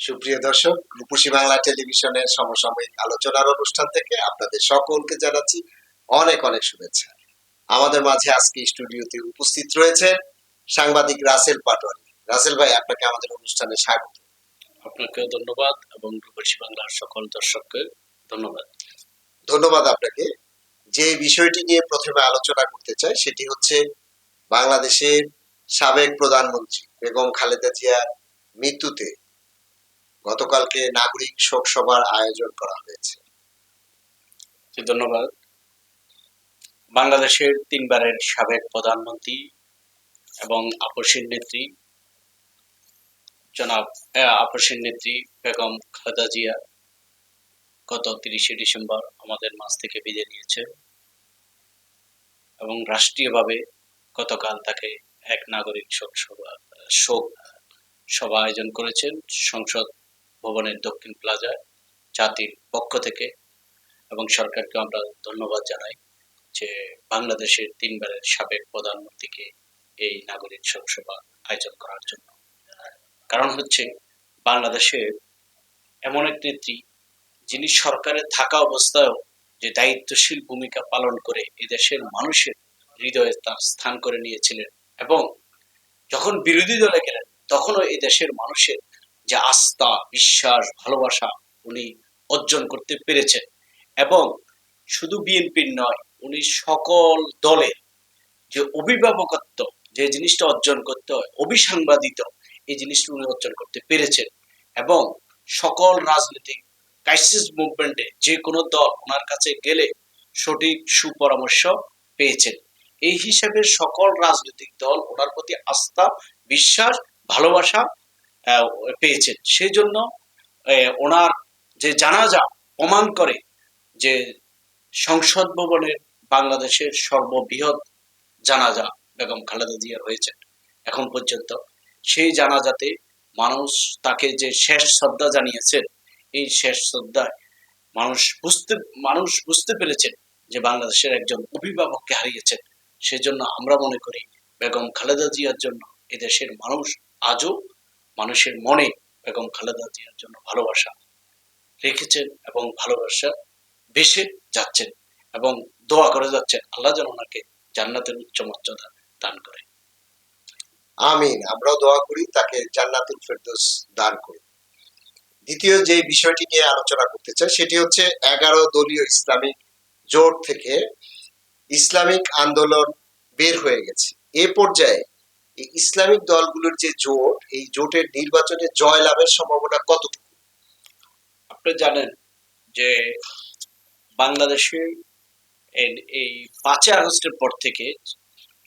সুপ্রিয় দর্শক, রূপসী বাংলা টেলিভিশনের সমসাময়িক আলোচনার অনুষ্ঠান থেকে আপনাদের সকলকে জানাচ্ছি অনেক অনেক শুভেচ্ছা। আমাদের মাঝে আজকে স্টুডিওতে উপস্থিত রয়েছেন সাংবাদিক রাসেল পাটোয়ারি। রাসেল ভাই, আপনাকে আমাদের অনুষ্ঠানে স্বাগত। আপনাকে ধন্যবাদ এবং রূপসী বাংলার সকল দর্শককে ধন্যবাদ। ধন্যবাদ আপনাকে। যে বিষয়টি নিয়ে প্রথমে আলোচনা করতে চাই সেটি হচ্ছে বাংলাদেশের সাবেক প্রধানমন্ত্রী বেগম খালেদা জিয়ার মৃত্যুতে গতকালকে নাগরিক শোক সভার আয়োজন করা হয়েছে। ধন্যবাদ। বাংলাদেশের তিনবারের সাবেক প্রধানমন্ত্রী এবং আপসীর নেত্রী বেগম খালেদা জিয়া গত 30শে ডিসেম্বর আমাদের মাঝ থেকে বিদায় নিয়েছে এবং রাষ্ট্রীয়ভাবে গতকাল তাকে এক নাগরিক শোক সভা আয়োজন করেছেন সংসদ ভবনের দক্ষিণ প্লাজায় জাতির পক্ষ থেকে, এবং সরকারকে আমরা ধন্যবাদ জানাই যে বাংলাদেশের তিনবারের সাবেক প্রধানমন্ত্রীকে এই নাগরিক শোক সভা আয়োজন করার জন্য। কারণ হচ্ছে বাংলাদেশের এমন এক নেত্রী যিনি সরকারে থাকা অবস্থায়ও যে দায়িত্বশীল ভূমিকা পালন করে এদেশের মানুষের হৃদয়ে তার স্থান করে নিয়েছিলেন, এবং যখন বিরোধী দলে গেলেন তখনও এই দেশের মানুষের যে আস্থা, বিশ্বাস, ভালোবাসা উনি অর্জন করতে পেরেছেন। এবং শুধু বিএনপির নয়, উনি সকল দলের যে অভিভাবকত্ব, যে জিনিসটা অর্জন করতে হয়, অভিসাংবাদিত, এই জিনিসটা উনি অর্জন করতে পেরেছেন। এবং সকল রাজনৈতিক ক্রাইসিস মুভমেন্টে যে কোনো দল ওনার কাছে গেলে সঠিক সুপরামর্শ পেয়েছেন। এই হিসাবে সকল রাজনৈতিক দল ওনার প্রতি আস্থা, বিশ্বাস, ভালোবাসা পেয়েছেন। সেই জন্য ওনার যে জানাজা প্রমাণ করে যে সংসদ ভবনের বাংলাদেশের সর্ববৃহৎ জানাজা বেগম খালেদা জিয়ার হয়েছে এখন পর্যন্ত। সেই জানাজাতে মানুষ তাকে যে শেষ শ্রদ্ধা জানিয়েছেন, এই শেষ শ্রদ্ধায় মানুষ বুঝতে পেরেছেন যে বাংলাদেশের একজন অভিভাবককে হারিয়েছেন। সেজন্য আমরা মনে করি বেগম খালেদা জিয়ার জন্য এদেশের মানুষ আজও মানুষের মনে বেগম খালেদা জিয়ার জন্য ভালোবাসা রেখেছেন এবং ভালোবাসা বেশে যাচ্ছেন এবং দোয়া করে যাচ্ছেন আল্লাহ যেন ওনাকে জান্নাতের উচ্চ মর্যাদা দান করে। আমিন। আমরাও দোয়া করি তাকে জান্নাতুল ফেরদৌস দান করুন। দ্বিতীয় যে বিষয়টি নিয়ে আলোচনা করতে চাই সেটি হচ্ছে 11 দলীয় ইসলামিক জোট থেকে ইসলামিক আন্দোলন বের হয়ে গেছে। এ পর্যায়ে এই ইসলামিক দলগুলোর যে জোট, এই জোটের নির্বাচনে জয় লাভের সম্ভাবনা কতটুকু? আপনি জানেন যে বাংলাদেশে এই 5 আগস্টের পর থেকে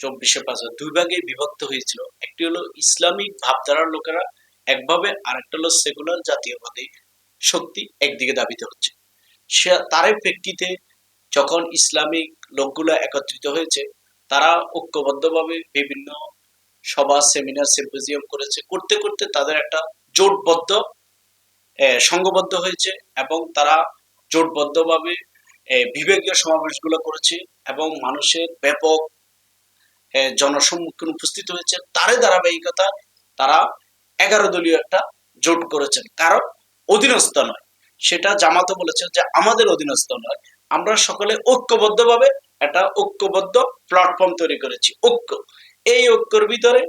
24/5 দুই ভাগে বিভক্ত হয়েছিল। একটি হলো ইসলামিক ভাবধারার লোকেরা একভাবে, আর একটা হলো সেকুলার জাতীয়বাদী শক্তি একদিকে দাবিত হচ্ছে। তারই প্রেক্ষিতে যখন ইসলামিক লোকগুলো একত্রিত হয়েছে, তারা ঐক্যবদ্ধভাবে বিভিন্ন সভা, সেমিনার, সিম্পোজিয়াম করেছে। করতে করতে তাদের একটা জোটবদ্ধ সংঘবদ্ধ হয়েছে এবং তারা জোটবদ্ধভাবে বিভাগীয় সমাবেশগুলো করেছে এবং মানুষের ব্যাপক জনসম্মুখীন উপস্থিত হয়েছে। তারই ধারাবাহিকতা তারা 11 দলীয় একটা জোট করেছেন, কারণ অধীনস্থ নয়। সেটা জামাতও বলেছে যে আমাদের অধীনস্থ নয়, আমরা সকলে ঐক্যবদ্ধভাবে একটা ঐক্যবদ্ধ প্ল্যাটফর্ম তৈরি করেছি। এই ঐক্যর ভিতরে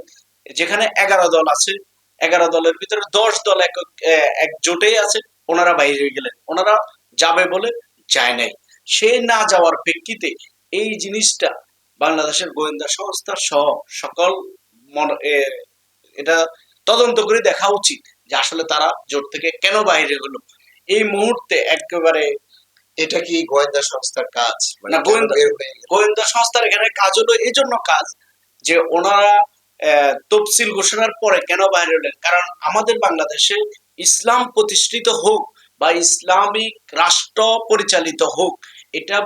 যেখানে 11 দল আছে, 11 দলের ভিতরে 10 দল এক জোটেই আছে, ওনারা বাইরে হয়ে গেলেন, ওনারা যাবে বলে যায় নাই। সে না যাওয়ার প্রেক্ষিতে এই জিনিসটা বাংলাদেশের গোয়েন্দা সংস্থা সহ সকল এটা তদন্ত করে দেখা উচিত যে আসলে তারা জোট থেকে কেন বাইরে হলো। এই মুহূর্তে একেবারে এটা কি গোয়েন্দা সংস্থার কাজ? না, গোয়েন্দা সংস্থার এখানে কাজ হলো এই জন্য কাজ যে ওনারা তফসিল ঘোষণার পরে কেন বাইরে হলেন। কারণ আমাদের বাংলাদেশে ইসলাম প্রতিষ্ঠিত হোক বা ইসলামিক রাষ্ট্র পরিচালিত হোক, এটা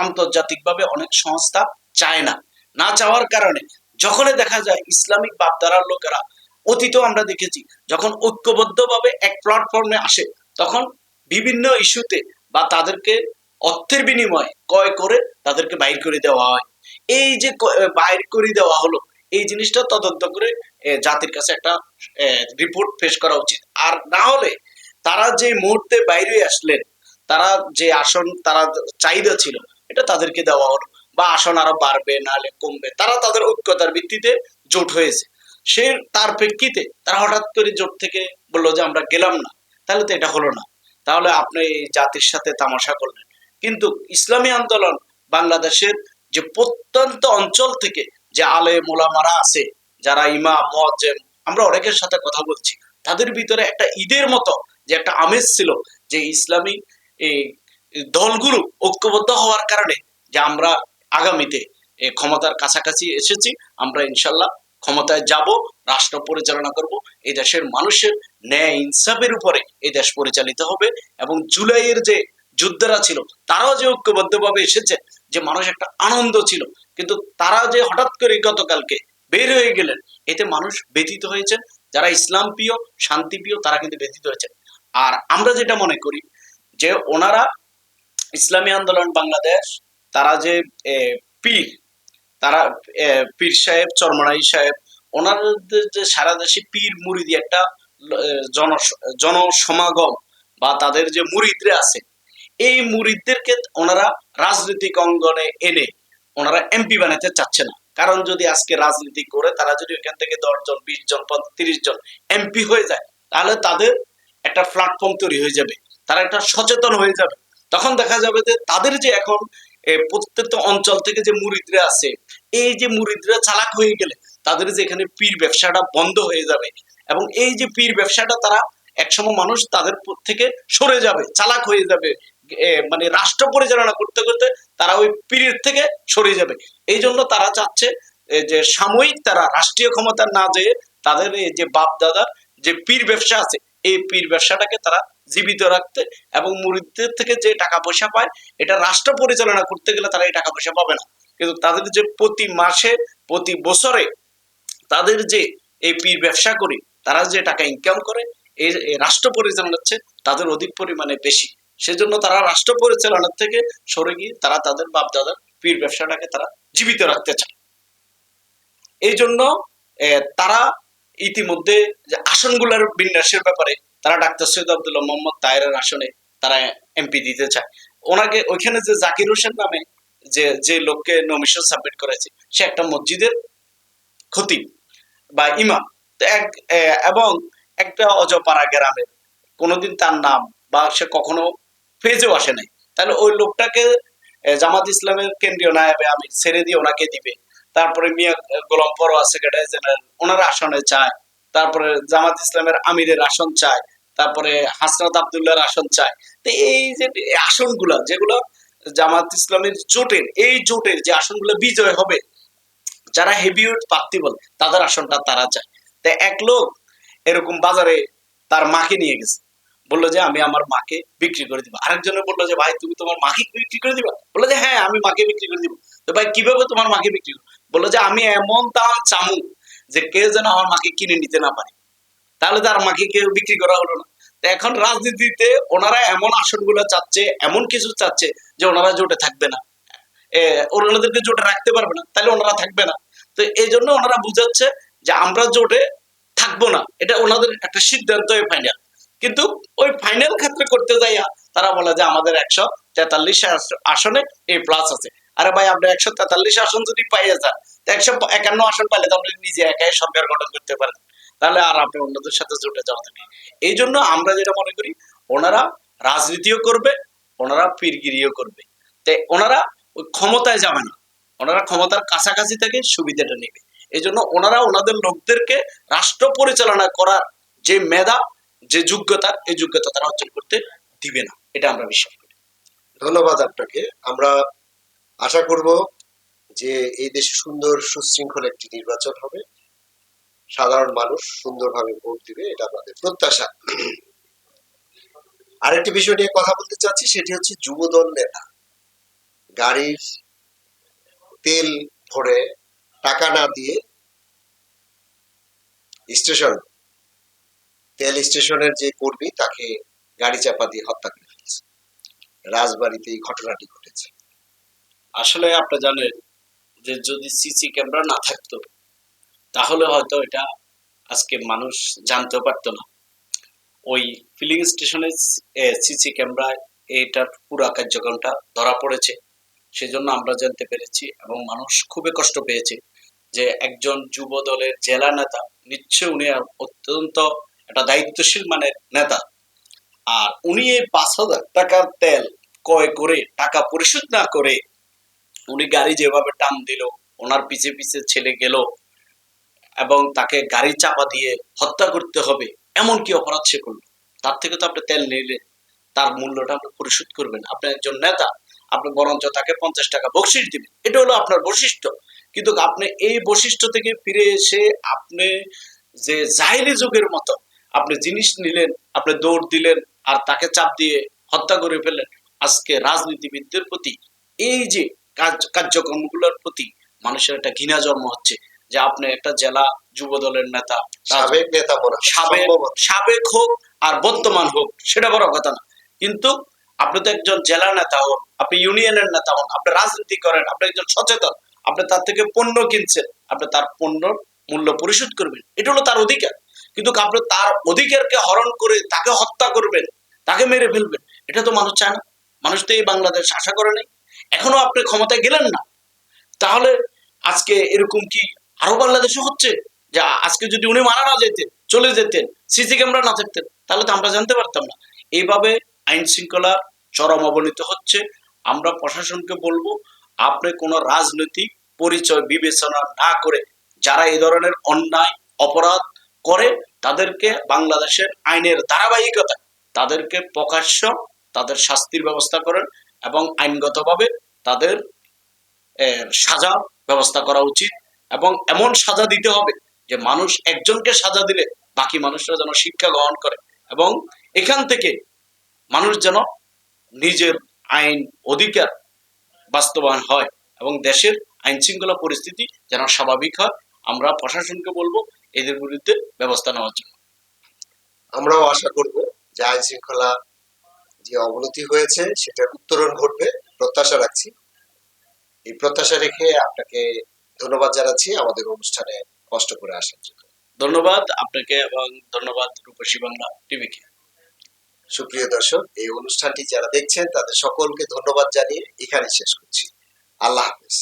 আন্তর্জাতিকভাবে অনেক সংস্থা চায় না। না চাওয়ার কারণে যখনই দেখা যায় ইসলামিক ভাবধারার লোকেরা, অতীতেও আমরা দেখেছি, যখন ঐক্যবদ্ধভাবে এক প্ল্যাটফর্মে আসে তখন বিভিন্ন ইস্যুতে বা তাদেরকে অর্থের বিনিময়ে ক্রয় করে তাদেরকে বাইর করে দেওয়া হয়। এই যে বাইর করে দেওয়া হলো, এই জিনিসটা তদন্ত করে জাতির কাছে একটা রিপোর্ট পেশ করা উচিত। আর না হলে তারা যে মুহূর্তে বাইরে আসলেন, তারা যে আসন তারা চাহিদা ছিল এটা তাদেরকে দেওয়া হলো, বা আসন আরো বাড়বে নাহলে কমবে, তারা তাদের ঐক্যতার ভিত্তিতে জোট হয়েছে। সে তার প্রেক্ষিতে তারা হঠাৎ করে জোট থেকে বললো যে আমরা গেলাম না, তাহলে তো এটা হলো না। তাহলে আপনি এই জাতির সাথে তামাশা করলেন। কিন্তু ইসলামী আন্দোলন বাংলাদেশের যে প্রত্যন্ত অঞ্চল থেকে যে আলেম ওলামারা আছে, যারা ইমাম মুয়াজ্জিম, আমরা অনেকের সাথে কথা বলছি, তাদের ভিতরে একটা ঈদের মতো যে একটা আমেজ ছিল, যে ইসলামী এই দলগুলো ঐক্যবদ্ধ হওয়ার কারণে যে আমরা আগামীতে ক্ষমতার কাছাকাছি এসেছি, আমরা ইনশাল্লাহ ক্ষমতায় যাব, রাষ্ট্র পরিচালনা করব, এই দেশের মানুষের ন্যায় ইনসাফের উপরে এই দেশ পরিচালিত হবে। এবং জুলাইয়ের যে যোদ্ধারা ছিল তারাও যে ঐক্যবদ্ধভাবে এসেছে, যে মানুষ একটা আনন্দ ছিল, কিন্তু তারা যে হঠাৎ করে গতকালকে বের হয়ে গেলেন, এতে মানুষ ব্যথিত হয়েছেন। যারা ইসলাম প্রিয় শান্তি প্রিয় তারা কিন্তু ব্যথিত হয়েছেন। আর আমরা যেটা মনে করি যে ওনারা ইসলামী আন্দোলন বাংলাদেশ, তারা যে পীর, তারা পীর সাহেব চরমনাই সাহেব, ওনাদের যে সারা দেশে পীর মুরিদি একটা জন জনসমাগম বা তাদের যে মুরিদরা আছে, এই মুরিদদেরকে ওনারা রাজনৈতিক অঙ্গনে এনে ওনারা এমপি বানাতে চাচ্ছে না। কারণ যদি আজকে রাজনীতি করে তারা যদি ওইখান থেকে 10 জন 20 জন 30 জন এমপি হয়ে যায়, তাহলে তাদের একটা প্ল্যাটফর্ম তৈরি হয়ে যাবে, তারা একটা সচেতন হয়ে যাবে। তখন দেখা যাবে যে তাদের যে এখন প্রত্যেকটা অঞ্চল থেকে যে মুরিদরা আছে, এই যে মুরিদরা চালাক হয়ে গেলে তাদের যে এখানে পীর ব্যবসাটা বন্ধ হয়ে যাবে, এবং এই যে পীর ব্যবসাটা তারা একসময় মানুষ তাদের থেকে সরে যাবে, চালাক হয়ে যাবে, মানে রাষ্ট্র পরিচালনা করতে করতে তারা ওই পীরের থেকে সরে যাবে। এই জন্য তারা চাচ্ছে যে সাময়িক তারা রাষ্ট্রীয় ক্ষমতা না যেয়ে তাদের এই যে বাপ দাদার যে পীর ব্যবসা আছে, এই পীর ব্যবসাটাকে তারা জীবিত রাখতে, এবং মুরিদদের থেকে যে টাকা পয়সা পায় এটা রাষ্ট্র পরিচালনা করতে গেলে তারা এই টাকা পয়সা পাবে না। কিন্তু তাদের যে প্রতি মাসে প্রতি বছরে তাদের যে এই পীর ব্যবসা করে তারা যে টাকা ইনকাম করে, এই রাষ্ট্র পরিচালনার চেয়ে তাদের অধিক পরিমাণে বেশি। সেজন্য তারা রাষ্ট্র পরিচালনার থেকে সরে গিয়ে তারা তাদের বাপ দাদার পীর ব্যবসাটাকে তারা জীবিত রাখতে চায়। এই জন্য তারা ইতিমধ্যে যে আসনগুলোর বিন্যাসের ব্যাপারে তারা ডাক্তার সৈয়দ আব্দুল্লাহ মোহাম্মদ তাহেরের আসনে তারা এমপি দিতে চায়। ওনাকে ওইখানে যে জাকির হোসেন নামে যে যে লোককে নমিনেশন সাবমিট করেছে, সে একটা মসজিদের খতিব বা ইমাম। এবং একটা অজপাড়া গ্রামের, কোনোদিন তার নাম বা সে কখনো ফেজেও আসে নাই, তাহলে ওই লোকটাকে জামাত ইসলামের কেন্দ্রীয় নায়েবে আমি ছেড়ে দিয়ে ওনাকে দিবে। তারপরে মিয়া গোলাম পরোয়ার সেক্রেটারি জেনারেল ওনার আসনে চায়, তারপরে জামাত ইসলামের আমিরের আসন চায়, তারপরে হাসনাত আবদুল্লাহর আসন চায়। তো এই যে আসনগুলা যেগুলো জামাত ইসলামের জোটের, এই জোটের যে আসনগুলো বিজয় হবে, যারা হেভিওয়েট প্রার্থী বলে তাদের আসনটা তারা চায়। তাই এক লোক এরকম বাজারে তার মাকে নিয়ে গেছে, বললো যে আমি আমার মাকে বিক্রি করে দিব। আরেকজনে বললো যে ভাই তুমি তোমার মাকে বিক্রি করে দিবা? বললো যে হ্যাঁ আমি মাকে বিক্রি করে দিব। তো ভাই কিভাবে তোমার মাকে বিক্রি করবো? বললো যে আমি এমন দাম চামু যে কেউ যেন আমার মাকে কিনে নিতে না পারে। তাহলে তার মাকে কেউ বিক্রি করা হলো না। তো এখন রাজনীতিতে ওনারা এমন আসনগুলো চাচ্ছে, এমন কিছু চাচ্ছে যে ওনারা জোটে থাকবে না, ওনাদেরকে জোটে রাখতে পারবে না, তাহলে ওনারা থাকবে না। তো এই জন্য ওনারা বুঝাচ্ছে যে আমরা জোটে থাকবো না, এটা ওনাদের একটা সিদ্ধান্ত ফাইনাল। কিন্তু ওই ফাইনাল ক্ষেত্রে করতে যাইয়া তারা বলে যে আমাদের 143 আসনে এই প্লাস আছে। আরে ভাই আপনি 143 আসন যদি পাইয়ে যান, 151 আসন পাইলে তো আপনি নিজে একাই সরকার গঠন করতে পারেন, তাহলে আর আপনি অন্যদের সাথে জোটে যাওয়া নেই। এই জন্য আমরা যেটা মনে করি, ওনারা রাজনীতিও করবে, ওনারা পীরগিরিও করবে, তাই ওনারা ওই ক্ষমতায় যাবে না, ওনারা ক্ষমতার কাছাকাছি থেকে সুবিধাটা নেবে। এই জন্য ওনারা ওনাদের লোকদেরকে রাষ্ট্র পরিচালনা করার যে মেধা, যে যোগ্যতা, এই যোগ্যতা তারা অর্জন করতে দিবে না, এটা আমরা বিশ্বাস করি। ধন্যবাদ আপনাকে। আমরা আশা করব যে এই দেশে সুন্দর সুশৃঙ্খল একটি নির্বাচন হবে, সাধারণ মানুষ সুন্দরভাবে ভোট দিবে, এটা আমাদের প্রত্যাশা। আরেকটি বিষয় নিয়ে কথা বলতে চাচ্ছি, সেটি হচ্ছে যুবদল নেতা গাড়ির তেল ভরে টাকা না দিয়ে স্টেশন, তেল স্টেশনের যে কর্মী তাকে গাড়ি চাপা দিয়ে হত্যা করে ফেলেছে। রাজবাড়িতে এই ঘটনাটি ঘটেছে। আসলে আপনি জানেন যে যদি সিসি ক্যামেরা না থাকতো তাহলে হয়তো এটা আজকে মানুষ জানতে পারতো না। ওই ফিলিং স্টেশনের সিসি ক্যামেরায় এইটার পুরো কার্যক্রমটা ধরা পড়েছে। সেজন্য আমরা জানতে পেরেছি এবং মানুষ খুবই কষ্ট পেয়েছে যে একজন যুব দলের জেলা নেতা, নিশ্চয় উনি অত্যন্ত একটা দায়িত্বশীল মানের নেতা, আর উনি এই 5,000 টাকার তেল ক্রয় করে টাকা পরিশোধ না করে উনি গাড়ি যেভাবে টান দিল, ওনার পিছে পিছে ছেলে গেল এবং তাকে গাড়ি চাপা দিয়ে হত্যা করতে হবে, এমন কি অপরাধ সে করলো? তার থেকে তো আপনি তেল নিলে তার মূল্যটা আপনি পরিশোধ করবেন। আপনি একজন নেতা, আপনি বরঞ্চ তাকে 50 টাকা বকশিস দিবেন, এটা হলো আপনার বৈশিষ্ট্য। কিন্তু আপনি এই বৈশিষ্ট্য থেকে ফিরে এসে আপনি যে জাহেলি যুগের মতো আপনি জিনিস নিলেন, আপনি দৌড় দিলেন আর তাকে চাপ দিয়ে হত্যা করে ফেললেন। আজকে রাজনীতিবিদদের প্রতি এই যে কার্যক্রমগুলোর প্রতি মানুষের একটা ঘৃণা জন্ম হচ্ছে যে আপনি একটা জেলা যুব দলের নেতা, সাবেক নেতা মনে হয়, সাবেক সম্ভবত। সাবেক হোক আর বর্তমান হোক সেটা বড় কথা না, কিন্তু আপনি তো একজন জেলা নেতা হন, আপনি ইউনিয়নের নেতা হন, আপনি রাজনীতি করেন, আপনি একজন সচেতন, আপনি তার থেকে পণ্য কিনছেন, আপনি তার পণ্যর মূল্য পরিশোধ করবেন, এটা হলো তার অধিকার। কিন্তু আপনি তার অধিকারকে হরণ করে তাকে হত্যা করবেন, তাকে মেরে ফেলবেন, এটা তো মানুষ চায় না। মানুষ তো এই বাংলাদেশ আশা করে নাই। এখনো আপনি ক্ষমতায় গেলেন না, তাহলে আজকে এরকম কি আরো বাংলাদেশে হচ্ছে যে আজকে যদি উনি মারা না যেতেন, চলে যেতেন, সিসি ক্যামেরা না থাকতেন, তাহলে তো আমরা জানতে পারতাম না। এইভাবে আইন শৃঙ্খলার চরম অবনতি হচ্ছে। আমরা প্রশাসনকে বলবো, আপনি কোনো রাজনৈতিক পরিচয় বিবেচনা না করে যারা এই ধরনের অন্যায় অপরাধ করে তাদেরকে বাংলাদেশের আইনের ধারাবাহিকতা তাদেরকে প্রকাশ্য তাদের শাস্তির ব্যবস্থা করেন এবং আইনগতভাবে তাদের সাজা ব্যবস্থা করা উচিত এবং এমন সাজা দিতে হবে যে মানুষ একজনকে সাজা দিলে বাকি মানুষরা যেন শিক্ষা গ্রহণ করে এবং এখান থেকে মানুষ যেন নিজের আইন অধিকার বাস্তবায়ন হয় এবং দেশের আইন শৃঙ্খলা পরিস্থিতি যেন স্বাভাবিক হয়। আমরা প্রশাসনকে বলবো এদের বিরুদ্ধে ব্যবস্থা নেওয়ার জন্য। আমরাও আশা করব যে আইন শৃঙ্খলা যে অবনতি হয়েছে সেটার উত্তরণ ঘটবে, প্রত্যাশা রাখছি। এই প্রত্যাশা রেখে আপনাকে ধন্যবাদ জানাচ্ছি আমাদের অনুষ্ঠানে কষ্ট করে আসার জন্য। ধন্যবাদ আপনাকে এবং ধন্যবাদ রূপসী বাংলা টিভিকে। সুপ্রিয় দর্শক, এই অনুষ্ঠানটি যারা দেখছেন তাদের সকলকে ধন্যবাদ জানিয়ে এখানে শেষ করছি। আল্লাহ হাফেজ।